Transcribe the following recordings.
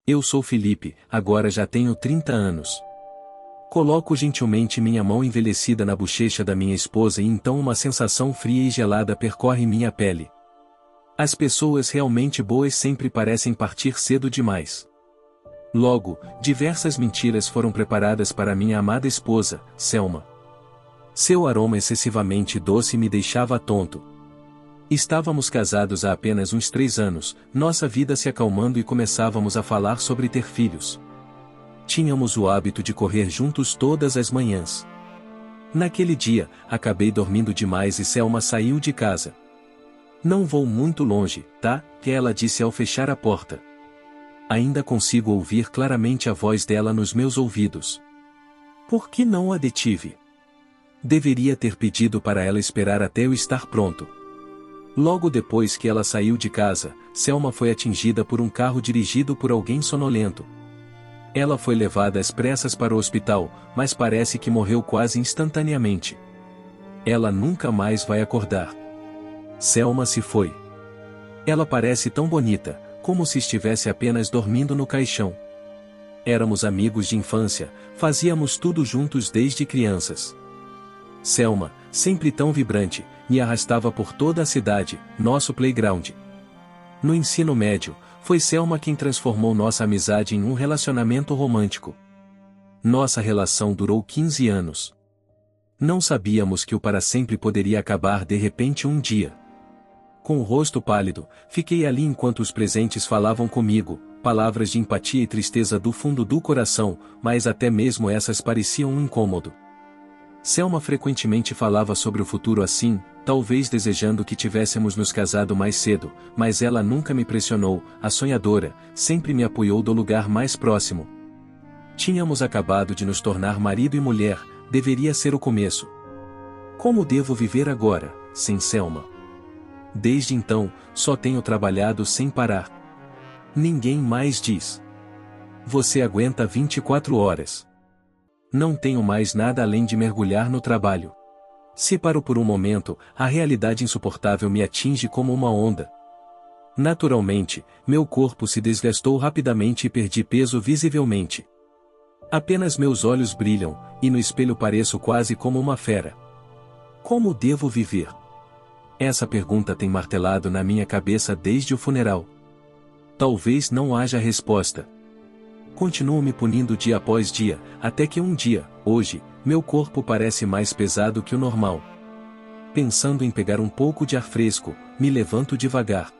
Eu sou Felipe, agora já tenho 30 anos. Coloco gentilmente minha mão envelhecida na bochecha da minha esposa e então uma sensação fria e gelada percorre minha pele. As pessoas realmente boas sempre parecem partir cedo demais. Logo, diversas mentiras foram preparadas para minha amada esposa, Selma. Seu aroma excessivamente doce me deixava tonto. Estávamos casados há apenas uns 3 anos, nossa vida se acalmando e começávamos a falar sobre ter filhos. Tínhamos o hábito de correr juntos todas as manhãs. Naquele dia, acabei dormindo demais e Selma saiu de casa. Não vou muito longe, tá? Que ela disse ao fechar a porta. Ainda consigo ouvir claramente a voz dela nos meus ouvidos. Por que não a detive? Deveria ter pedido para ela esperar até eu estar pronto. Logo depois que ela saiu de casa, Selma foi atingida por um carro dirigido por alguém sonolento. Ela foi levada às pressas para o hospital, mas parece que morreu quase instantaneamente. Ela nunca mais vai acordar. Selma se foi. Ela parece tão bonita, como se estivesse apenas dormindo no caixão. Éramos amigos de infância, fazíamos tudo juntos desde crianças. Selma, sempre tão vibrante, me arrastava por toda a cidade, nosso playground. No ensino médio, foi Selma quem transformou nossa amizade em um relacionamento romântico. Nossa relação durou 15 anos. Não sabíamos que o para sempre poderia acabar de repente um dia. Com o rosto pálido, fiquei ali enquanto os presentes falavam comigo, palavras de empatia e tristeza do fundo do coração, mas até mesmo essas pareciam um incômodo. Selma frequentemente falava sobre o futuro assim, talvez desejando que tivéssemos nos casado mais cedo, mas ela nunca me pressionou, a sonhadora, sempre me apoiou do lugar mais próximo. Tínhamos acabado de nos tornar marido e mulher, deveria ser o começo. Como devo viver agora, sem Selma? Desde então, só tenho trabalhado sem parar. Ninguém mais diz. Você aguenta 24 horas. Não tenho mais nada além de mergulhar no trabalho. Se paro por um momento, a realidade insuportável me atinge como uma onda. Naturalmente, meu corpo se desgastou rapidamente e perdi peso visivelmente. Apenas meus olhos brilham, e no espelho pareço quase como uma fera. Como devo viver? Essa pergunta tem martelado na minha cabeça desde o funeral. Talvez não haja resposta. Continuo me punindo dia após dia, até que um dia, hoje, meu corpo parece mais pesado que o normal. Pensando em pegar um pouco de ar fresco, me levanto devagar.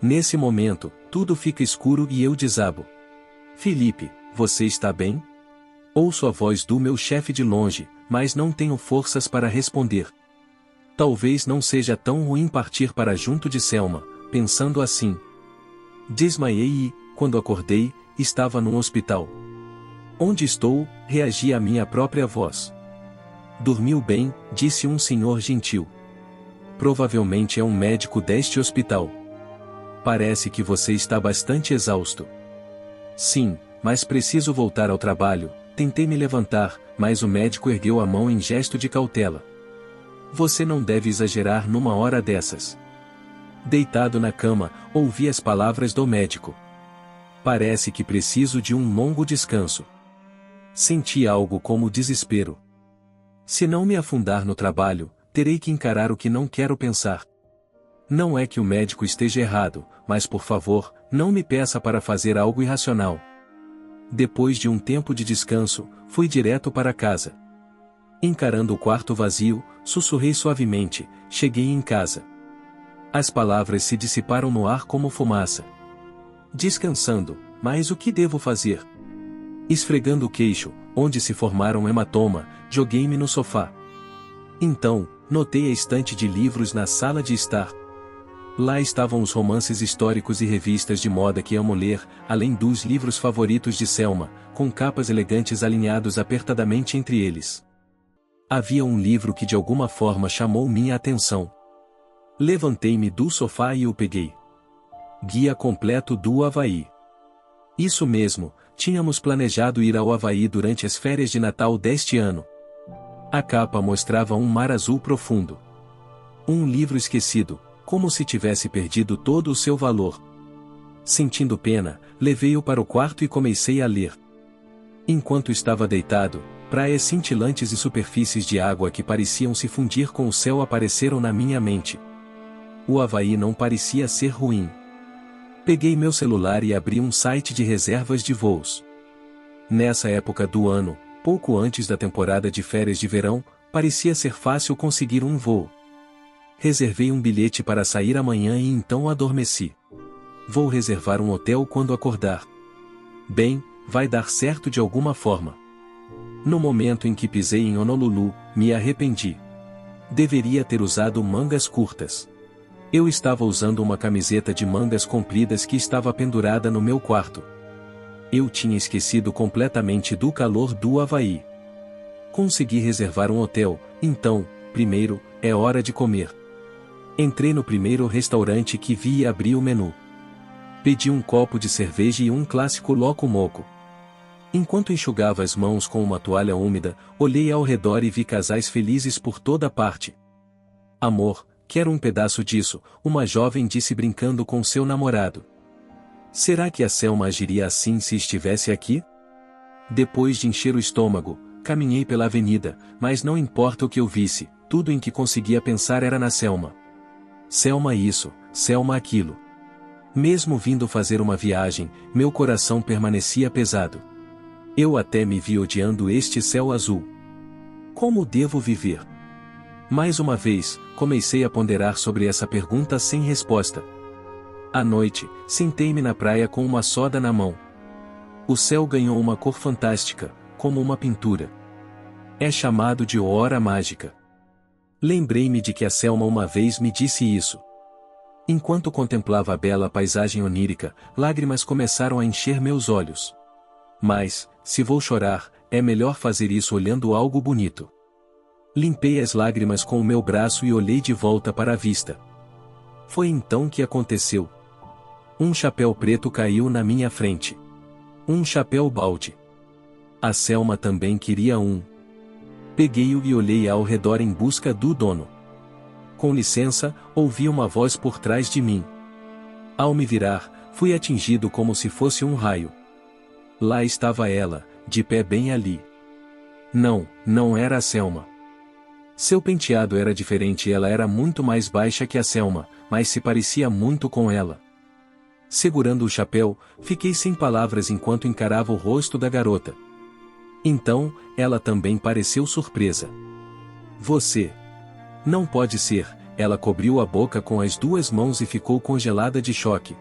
Nesse momento, tudo fica escuro e eu desabo. Felipe, você está bem? Ouço a voz do meu chefe de longe, mas não tenho forças para responder. Talvez não seja tão ruim partir para junto de Selma, pensando assim. Desmaiei e, quando acordei, estava num hospital. Onde estou? Reagi à minha própria voz. Dormiu bem, disse um senhor gentil. Provavelmente é um médico deste hospital. Parece que você está bastante exausto. Sim, mas preciso voltar ao trabalho. Tentei me levantar, mas o médico ergueu a mão em gesto de cautela. Você não deve exagerar numa hora dessas. Deitado na cama, ouvi as palavras do médico. Parece que preciso de um longo descanso. Senti algo como desespero. Se não me afundar no trabalho, terei que encarar o que não quero pensar. Não é que o médico esteja errado, mas por favor, não me peça para fazer algo irracional. Depois de um tempo de descanso, fui direto para casa. Encarando o quarto vazio, sussurrei suavemente, cheguei em casa. As palavras se dissiparam no ar como fumaça. Descansando, mas o que devo fazer? Esfregando o queixo, onde se formara um hematoma, joguei-me no sofá. Então, notei a estante de livros na sala de estar. Lá estavam os romances históricos e revistas de moda que amo ler, além dos livros favoritos de Selma, com capas elegantes alinhados apertadamente entre eles. Havia um livro que de alguma forma chamou minha atenção. Levantei-me do sofá e o peguei. Guia completo do Havaí. Isso mesmo, tínhamos planejado ir ao Havaí durante as férias de Natal deste ano. A capa mostrava um mar azul profundo. Um livro esquecido, como se tivesse perdido todo o seu valor. Sentindo pena, levei-o para o quarto e comecei a ler. Enquanto estava deitado, praias cintilantes e superfícies de água que pareciam se fundir com o céu apareceram na minha mente. O Havaí não parecia ser ruim. Peguei meu celular e abri um site de reservas de voos. Nessa época do ano, pouco antes da temporada de férias de verão, parecia ser fácil conseguir um voo. Reservei um bilhete para sair amanhã e então adormeci. Vou reservar um hotel quando acordar. Bem, vai dar certo de alguma forma. No momento em que pisei em Honolulu, me arrependi. Deveria ter usado mangas curtas. Eu estava usando uma camiseta de mangas compridas que estava pendurada no meu quarto. Eu tinha esquecido completamente do calor do Havaí. Consegui reservar um hotel, então, primeiro, é hora de comer. Entrei no primeiro restaurante que vi e abri o menu. Pedi um copo de cerveja e um clássico Loco Moco. Enquanto enxugava as mãos com uma toalha úmida, olhei ao redor e vi casais felizes por toda parte. Amor, quero um pedaço disso, uma jovem disse brincando com seu namorado. Será que a Selma agiria assim se estivesse aqui? Depois de encher o estômago, caminhei pela avenida, mas não importa o que eu visse, tudo em que conseguia pensar era na Selma. Selma isso, Selma aquilo. Mesmo vindo fazer uma viagem, meu coração permanecia pesado. Eu até me vi odiando este céu azul. Como devo viver? Mais uma vez, comecei a ponderar sobre essa pergunta sem resposta. À noite, sentei-me na praia com uma soda na mão. O céu ganhou uma cor fantástica, como uma pintura. É chamado de hora mágica. Lembrei-me de que a Selma uma vez me disse isso. Enquanto contemplava a bela paisagem onírica, lágrimas começaram a encher meus olhos. Mas, se vou chorar, é melhor fazer isso olhando algo bonito. Limpei as lágrimas com o meu braço e olhei de volta para a vista. Foi então que aconteceu. Um chapéu preto caiu na minha frente. Um chapéu balde. A Selma também queria um. Peguei-o e olhei ao redor em busca do dono. Com licença, ouvi uma voz por trás de mim. Ao me virar, fui atingido como se fosse um raio. Lá estava ela, de pé bem ali. Não, não era a Selma. Seu penteado era diferente e ela era muito mais baixa que a Selma, mas se parecia muito com ela. Segurando o chapéu, fiquei sem palavras enquanto encarava o rosto da garota. Então, ela também pareceu surpresa. Você... Não pode ser, ela cobriu a boca com as duas mãos e ficou congelada de choque.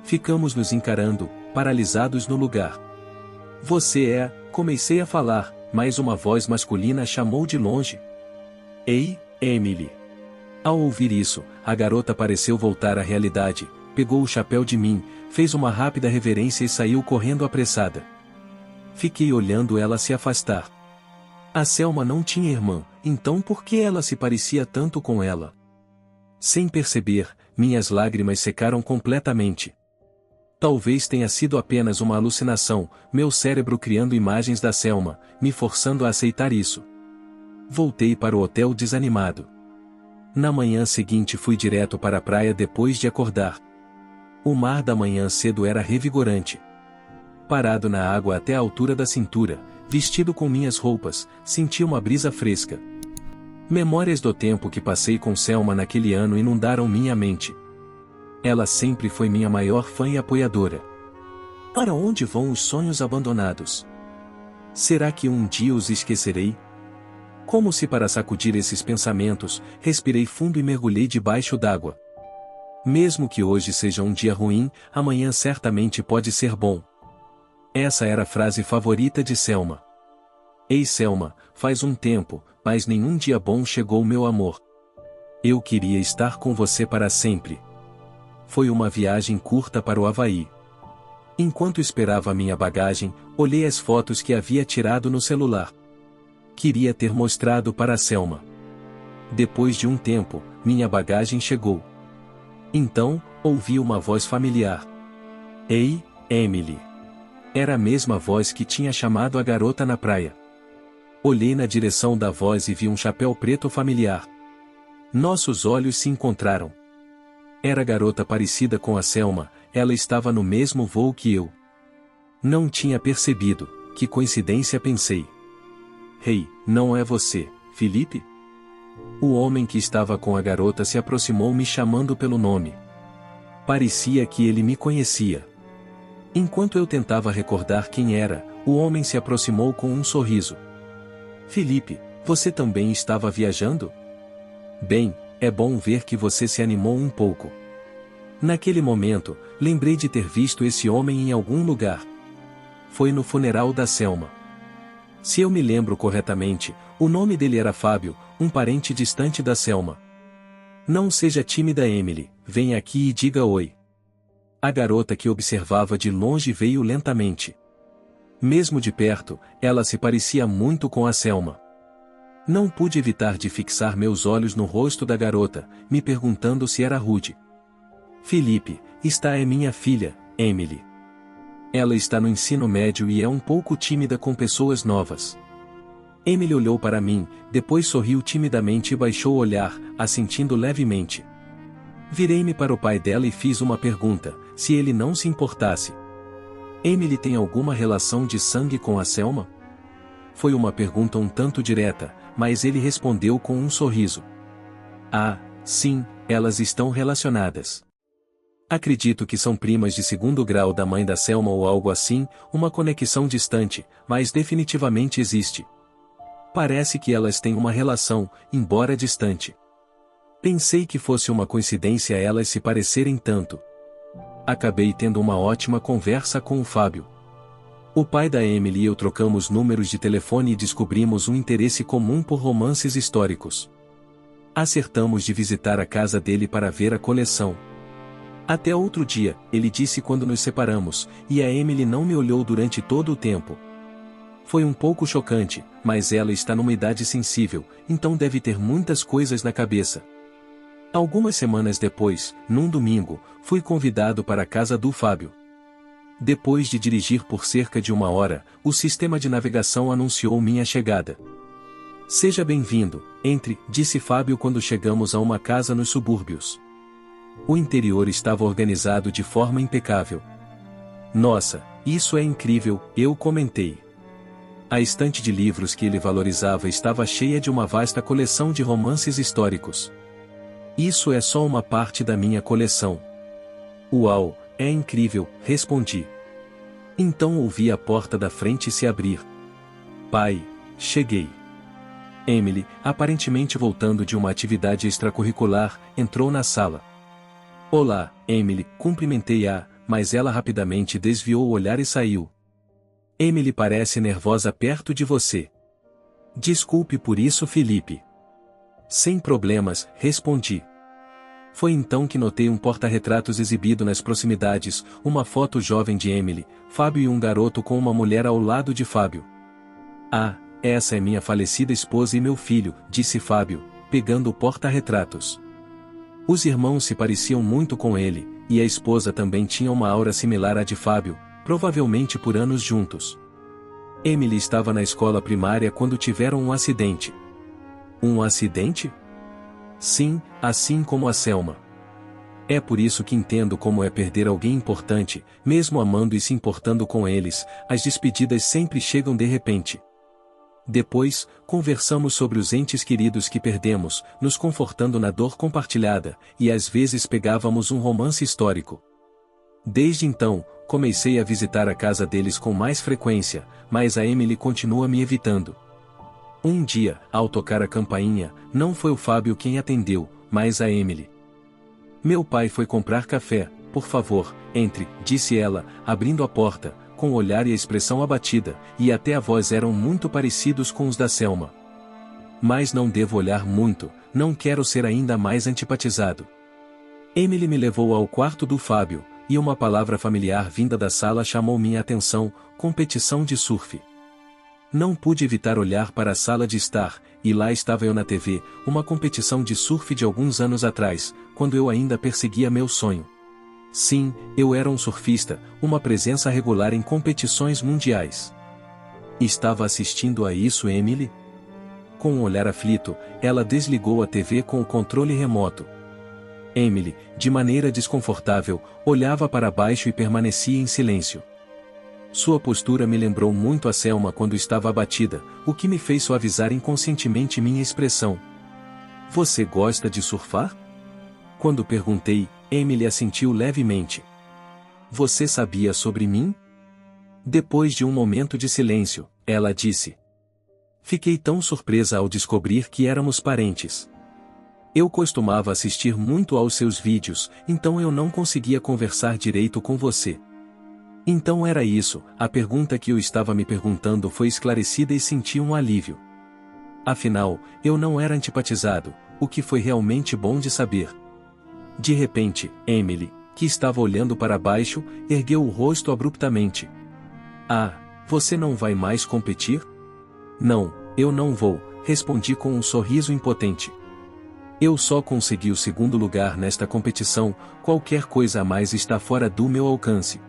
Ficamos nos encarando, paralisados no lugar. Você é, comecei a falar, mas uma voz masculina chamou de longe. Ei, Emily. Ao ouvir isso, a garota pareceu voltar à realidade, pegou o chapéu de mim, fez uma rápida reverência e saiu correndo apressada. Fiquei olhando ela se afastar. A Selma não tinha irmã, então por que ela se parecia tanto com ela? Sem perceber, minhas lágrimas secaram completamente. Talvez tenha sido apenas uma alucinação, meu cérebro criando imagens da Selma, me forçando a aceitar isso. Voltei para o hotel desanimado. Na manhã seguinte fui direto para a praia depois de acordar. O mar da manhã cedo era revigorante. Parado na água até a altura da cintura, vestido com minhas roupas, senti uma brisa fresca. Memórias do tempo que passei com Selma naquele ano inundaram minha mente. Ela sempre foi minha maior fã e apoiadora. Para onde vão os sonhos abandonados? Será que um dia os esquecerei? Como se para sacudir esses pensamentos, respirei fundo e mergulhei debaixo d'água. Mesmo que hoje seja um dia ruim, amanhã certamente pode ser bom. Essa era a frase favorita de Selma. Ei Selma, faz um tempo, mas nenhum dia bom chegou meu amor. Eu queria estar com você para sempre. Foi uma viagem curta para o Havaí. Enquanto esperava minha bagagem, olhei as fotos que havia tirado no celular. Queria ter mostrado para Selma. Depois de um tempo, minha bagagem chegou. Então, ouvi uma voz familiar. Ei, Emily. Era a mesma voz que tinha chamado a garota na praia. Olhei na direção da voz e vi um chapéu preto familiar. Nossos olhos se encontraram. Era a garota parecida com a Selma, ela estava no mesmo voo que eu. Não tinha percebido, que coincidência pensei. Hey, não é você, Felipe? O homem que estava com a garota se aproximou me chamando pelo nome. Parecia que ele me conhecia. Enquanto eu tentava recordar quem era, o homem se aproximou com um sorriso. Felipe, você também estava viajando? Bem, é bom ver que você se animou um pouco. Naquele momento, lembrei de ter visto esse homem em algum lugar. Foi no funeral da Selma. Se eu me lembro corretamente, o nome dele era Fábio, um parente distante da Selma. Não seja tímida, Emily, venha aqui e diga oi. A garota que observava de longe veio lentamente. Mesmo de perto, ela se parecia muito com a Selma. Não pude evitar de fixar meus olhos no rosto da garota, me perguntando se era Rude. Felipe, esta é minha filha, Emily. Ela está no ensino médio e é um pouco tímida com pessoas novas. Emily olhou para mim, depois sorriu timidamente e baixou o olhar, assentindo levemente. Virei-me para o pai dela e fiz uma pergunta, se ele não se importasse. Emily tem alguma relação de sangue com a Selma? Foi uma pergunta um tanto direta, mas ele respondeu com um sorriso. Ah, sim, elas estão relacionadas. Acredito que são primas de segundo grau da mãe da Selma ou algo assim, uma conexão distante, mas definitivamente existe. Parece que elas têm uma relação, embora distante. Pensei que fosse uma coincidência elas se parecerem tanto. Acabei tendo uma ótima conversa com o Fábio. O pai da Emily e eu trocamos números de telefone e descobrimos um interesse comum por romances históricos. Acertamos de visitar a casa dele para ver a coleção. Até outro dia, ele disse quando nos separamos, e a Emily não me olhou durante todo o tempo. Foi um pouco chocante, mas ela está numa idade sensível, então deve ter muitas coisas na cabeça. Algumas semanas depois, num domingo, fui convidado para a casa do Fábio. Depois de dirigir por cerca de 1 hora, o sistema de navegação anunciou minha chegada. Seja bem-vindo, entre, disse Fábio quando chegamos a uma casa nos subúrbios. O interior estava organizado de forma impecável. Nossa, isso é incrível, eu comentei. A estante de livros que ele valorizava estava cheia de uma vasta coleção de romances históricos. Isso é só uma parte da minha coleção. Uau, é incrível, respondi. Então ouvi a porta da frente se abrir. Pai, cheguei. Emily, aparentemente voltando de uma atividade extracurricular, entrou na sala. Olá, Emily, cumprimentei-a, mas ela rapidamente desviou o olhar e saiu. Emily parece nervosa perto de você. Desculpe por isso, Felipe. Sem problemas, respondi. Foi então que notei um porta-retratos exibido nas proximidades, uma foto jovem de Emily, Fábio e um garoto com uma mulher ao lado de Fábio. Ah, essa é minha falecida esposa e meu filho, disse Fábio, pegando o porta-retratos. Os irmãos se pareciam muito com ele, e a esposa também tinha uma aura similar à de Fábio, provavelmente por anos juntos. Emily estava na escola primária quando tiveram um acidente. Um acidente? Sim, assim como a Selma. É por isso que entendo como é perder alguém importante, mesmo amando e se importando com eles, as despedidas sempre chegam de repente. Depois, conversamos sobre os entes queridos que perdemos, nos confortando na dor compartilhada, e às vezes pegávamos um romance histórico. Desde então, comecei a visitar a casa deles com mais frequência, mas a Emily continua me evitando. Um dia, ao tocar a campainha, não foi o Fábio quem atendeu, mas a Emily. Meu pai foi comprar café, por favor, entre, disse ela, abrindo a porta, com o olhar e a expressão abatida, e até a voz eram muito parecidos com os da Selma. Mas não devo olhar muito, não quero ser ainda mais antipatizado. Emily me levou ao quarto do Fábio, e uma palavra familiar vinda da sala chamou minha atenção, competição de surf. Não pude evitar olhar para a sala de estar, e lá estava eu na TV, uma competição de surf de alguns anos atrás, quando eu ainda perseguia meu sonho. Sim, eu era um surfista, uma presença regular em competições mundiais. Estava assistindo a isso, Emily? Com um olhar aflito, ela desligou a TV com o controle remoto. Emily, de maneira desconfortável, olhava para baixo e permanecia em silêncio. Sua postura me lembrou muito a Selma quando estava abatida, o que me fez suavizar inconscientemente minha expressão. Você gosta de surfar? Quando perguntei, Emily assentiu levemente. Você sabia sobre mim? Depois de um momento de silêncio, ela disse. Fiquei tão surpresa ao descobrir que éramos parentes. Eu costumava assistir muito aos seus vídeos, então eu não conseguia conversar direito com você. Então era isso, a pergunta que eu estava me perguntando foi esclarecida e senti um alívio. Afinal, eu não era antipatizado, o que foi realmente bom de saber. De repente, Emily, que estava olhando para baixo, ergueu o rosto abruptamente. Ah, você não vai mais competir? Não, eu não vou, respondi com um sorriso impotente. Eu só consegui o segundo lugar nesta competição, qualquer coisa a mais está fora do meu alcance.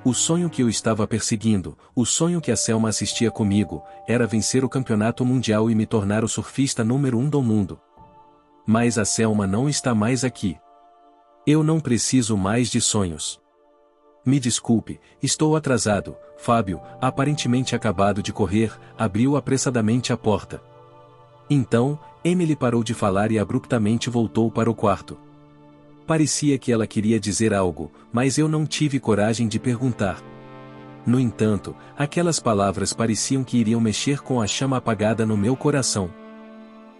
O sonho que eu estava perseguindo, o sonho que a Selma assistia comigo, era vencer o campeonato mundial e me tornar o surfista número 1 do mundo. Mas a Selma não está mais aqui. Eu não preciso mais de sonhos. Me desculpe, estou atrasado. Fábio, aparentemente acabado de correr, abriu apressadamente a porta. Então, Emily parou de falar e abruptamente voltou para o quarto. Parecia que ela queria dizer algo, mas eu não tive coragem de perguntar. No entanto, aquelas palavras pareciam que iriam mexer com a chama apagada no meu coração.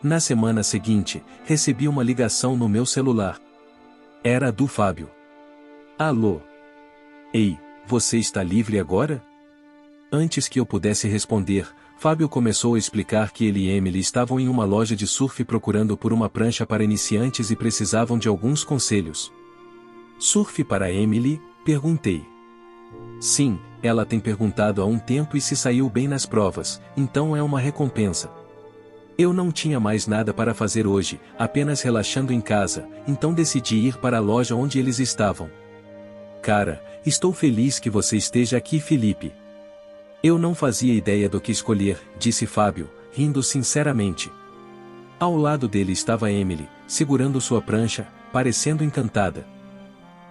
Na semana seguinte, recebi uma ligação no meu celular. Era do Fábio. Alô? Ei, você está livre agora? Antes que eu pudesse responder, Fábio começou a explicar que ele e Emily estavam em uma loja de surf procurando por uma prancha para iniciantes e precisavam de alguns conselhos. Surf para Emily? Perguntei. Sim, ela tem perguntado há um tempo e se saiu bem nas provas, então é uma recompensa. Eu não tinha mais nada para fazer hoje, apenas relaxando em casa, então decidi ir para a loja onde eles estavam. Cara, estou feliz que você esteja aqui, Felipe. Eu não fazia ideia do que escolher, disse Fábio, rindo sinceramente. Ao lado dele estava Emily, segurando sua prancha, parecendo encantada.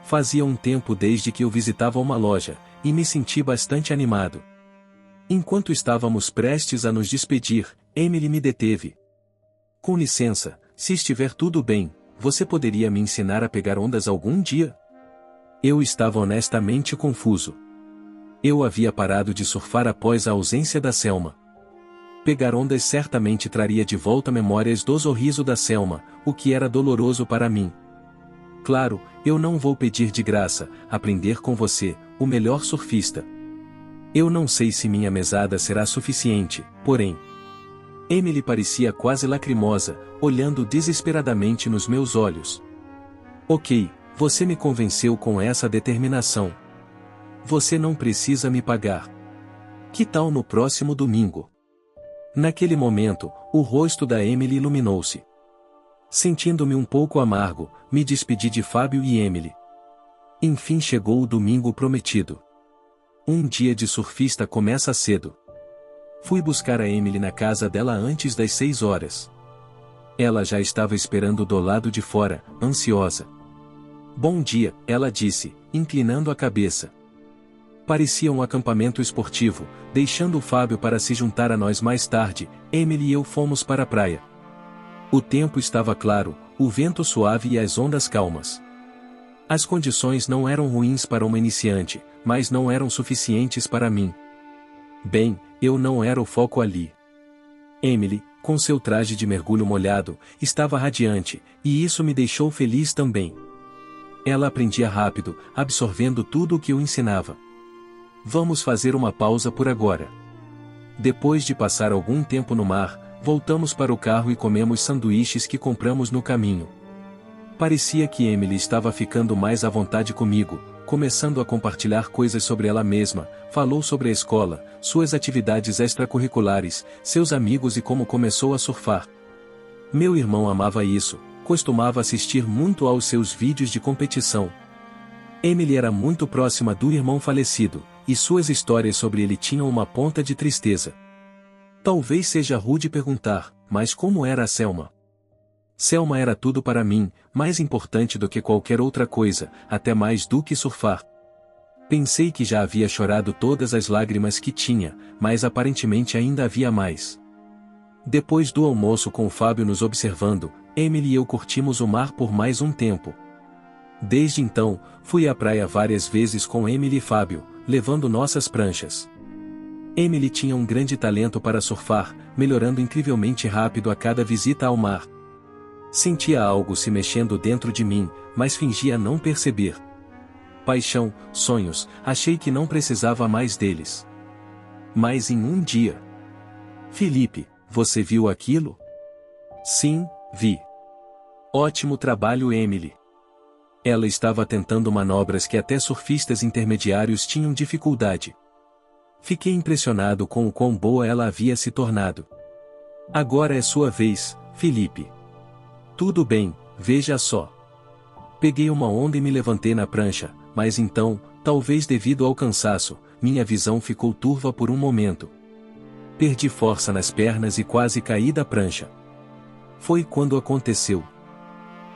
Fazia um tempo desde que eu visitava uma loja, e me senti bastante animado. Enquanto estávamos prestes a nos despedir, Emily me deteve. Com licença, se estiver tudo bem, você poderia me ensinar a pegar ondas algum dia? Eu estava honestamente confuso. Eu havia parado de surfar após a ausência da Selma. Pegar ondas certamente traria de volta memórias do sorriso da Selma, o que era doloroso para mim. Claro, eu não vou pedir de graça, aprender com você, o melhor surfista. Eu não sei se minha mesada será suficiente, porém. Emily parecia quase lacrimosa, olhando desesperadamente nos meus olhos. Ok, você me convenceu com essa determinação. Você não precisa me pagar. Que tal no próximo domingo? Naquele momento, o rosto da Emily iluminou-se. Sentindo-me um pouco amargo, me despedi de Fábio e Emily. Enfim chegou o domingo prometido. Um dia de surfista começa cedo. Fui buscar a Emily na casa dela antes das 6 horas. Ela já estava esperando do lado de fora, ansiosa. Bom dia, ela disse, inclinando a cabeça. Parecia um acampamento esportivo, deixando o Fábio para se juntar a nós mais tarde, Emily e eu fomos para a praia. O tempo estava claro, o vento suave e as ondas calmas. As condições não eram ruins para uma iniciante, mas não eram suficientes para mim. Bem, eu não era o foco ali. Emily, com seu traje de mergulho molhado, estava radiante, e isso me deixou feliz também. Ela aprendia rápido, absorvendo tudo o que eu ensinava. Vamos fazer uma pausa por agora. Depois de passar algum tempo no mar, voltamos para o carro e comemos sanduíches que compramos no caminho. Parecia que Emily estava ficando mais à vontade comigo, começando a compartilhar coisas sobre ela mesma, falou sobre a escola, suas atividades extracurriculares, seus amigos e como começou a surfar. Meu irmão amava isso, costumava assistir muito aos seus vídeos de competição. Emily era muito próxima do irmão falecido, e suas histórias sobre ele tinham uma ponta de tristeza. Talvez seja rude perguntar, mas como era a Selma? Selma era tudo para mim, mais importante do que qualquer outra coisa, até mais do que surfar. Pensei que já havia chorado todas as lágrimas que tinha, mas aparentemente ainda havia mais. Depois do almoço com o Fábio nos observando, Emily e eu curtimos o mar por mais um tempo. Desde então, fui à praia várias vezes com Emily e Fábio, levando nossas pranchas. Emily tinha um grande talento para surfar, melhorando incrivelmente rápido a cada visita ao mar. Sentia algo se mexendo dentro de mim, mas fingia não perceber. Paixão, sonhos, achei que não precisava mais deles. Mas em um dia... Felipe, você viu aquilo? Sim, vi. Ótimo trabalho, Emily. Ela estava tentando manobras que até surfistas intermediários tinham dificuldade. Fiquei impressionado com o quão boa ela havia se tornado. Agora é sua vez, Felipe. Tudo bem, veja só. Peguei uma onda e me levantei na prancha, mas então, talvez devido ao cansaço, minha visão ficou turva por um momento. Perdi força nas pernas e quase caí da prancha. Foi quando aconteceu.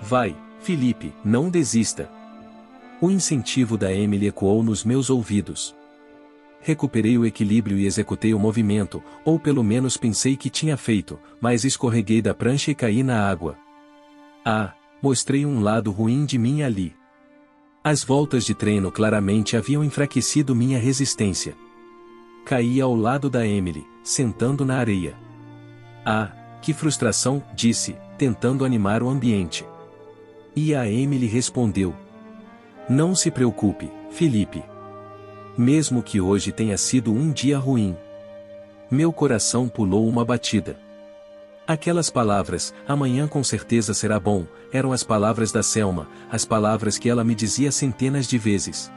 Vai, Felipe, não desista. O incentivo da Emily ecoou nos meus ouvidos. Recuperei o equilíbrio e executei o movimento, ou pelo menos pensei que tinha feito, mas escorreguei da prancha e caí na água. Ah, mostrei um lado ruim de mim ali. As voltas de treino claramente haviam enfraquecido minha resistência. Caí ao lado da Emily, sentando na areia. Ah, que frustração, disse, tentando animar o ambiente. E a Emily respondeu: Não se preocupe, Felipe. Mesmo que hoje tenha sido um dia ruim. Meu coração pulou uma batida. Aquelas palavras, amanhã com certeza será bom, eram as palavras da Selma, as palavras que ela me dizia centenas de vezes.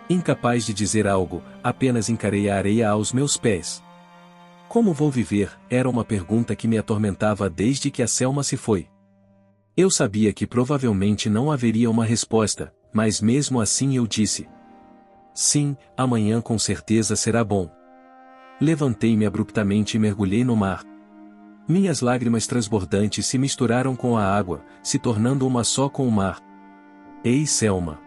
Incapaz de dizer algo, apenas encarei a areia aos meus pés. Como vou viver? Era uma pergunta que me atormentava desde que a Selma se foi. Eu sabia que provavelmente não haveria uma resposta, mas mesmo assim eu disse: Sim, amanhã com certeza será bom. Levantei-me abruptamente e mergulhei no mar. Minhas lágrimas transbordantes se misturaram com a água, se tornando uma só com o mar. Ei, Selma.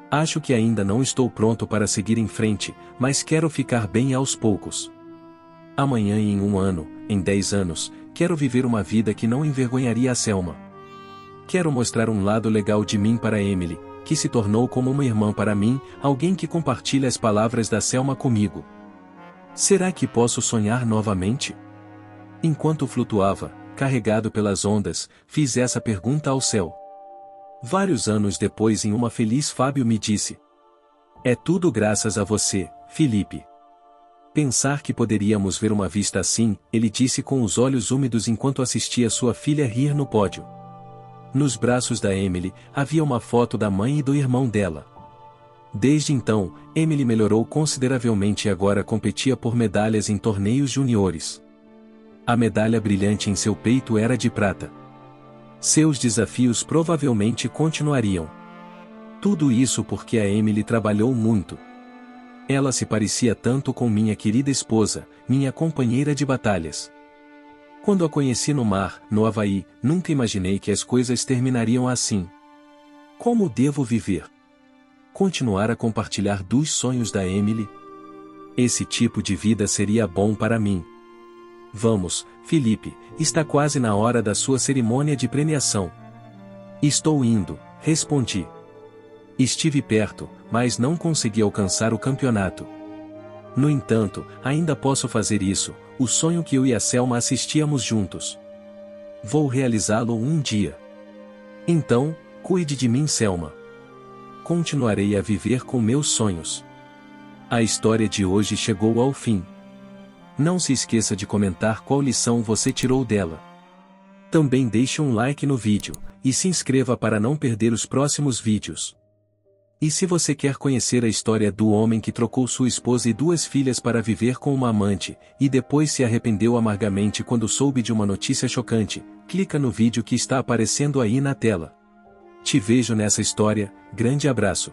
Acho que ainda não estou pronto para seguir em frente, mas quero ficar bem aos poucos. Amanhã e em 1 ano, em 10 anos, quero viver uma vida que não envergonharia a Selma. Quero mostrar um lado legal de mim para Emily, que se tornou como uma irmã para mim, alguém que compartilha as palavras da Selma comigo. Será que posso sonhar novamente? Enquanto flutuava, carregado pelas ondas, fiz essa pergunta ao céu. Vários anos depois, em uma feliz, Fábio me disse: É tudo graças a você, Felipe. Pensar que poderíamos ver uma vista assim, ele disse com os olhos úmidos enquanto assistia sua filha rir no pódio. Nos braços da Emily, havia uma foto da mãe e do irmão dela. Desde então, Emily melhorou consideravelmente e agora competia por medalhas em torneios juniores. A medalha brilhante em seu peito era de prata. Seus desafios provavelmente continuariam. Tudo isso porque a Emily trabalhou muito. Ela se parecia tanto com minha querida esposa, minha companheira de batalhas. Quando a conheci no mar, no Havaí, nunca imaginei que as coisas terminariam assim. Como devo viver? Continuar a compartilhar dos sonhos da Emily? Esse tipo de vida seria bom para mim. Vamos, Felipe, está quase na hora da sua cerimônia de premiação. Estou indo, respondi. Estive perto, mas não consegui alcançar o campeonato. No entanto, ainda posso fazer isso, o sonho que eu e a Selma assistíamos juntos. Vou realizá-lo um dia. Então, cuide de mim, Selma. Continuarei a viver com meus sonhos. A história de hoje chegou ao fim. Não se esqueça de comentar qual lição você tirou dela. Também deixe um like no vídeo, e se inscreva para não perder os próximos vídeos. E se você quer conhecer a história do homem que trocou sua esposa e 2 filhas para viver com uma amante, e depois se arrependeu amargamente quando soube de uma notícia chocante, clica no vídeo que está aparecendo aí na tela. Te vejo nessa história, grande abraço.